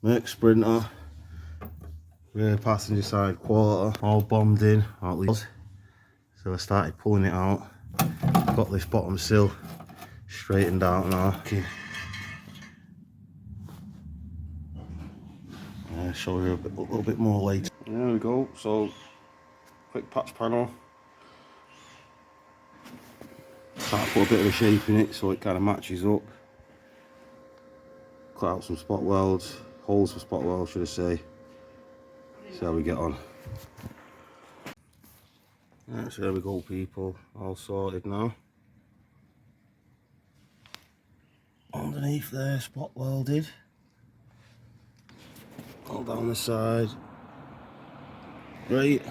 Merc Sprinter, rear passenger side quarter, all bombed in, at least. So I started pulling it out. Got this bottom sill straightened out now. Okay. I'll show you a little bit more later. There we go. So quick patch panel. Start to put a bit of a shape in it so it kind of matches up. Cut out some spot welds, holes for spot welds should I say. See how we get on. Right, so there we go people, all sorted now. Underneath there, spot welded. All down the side. Right,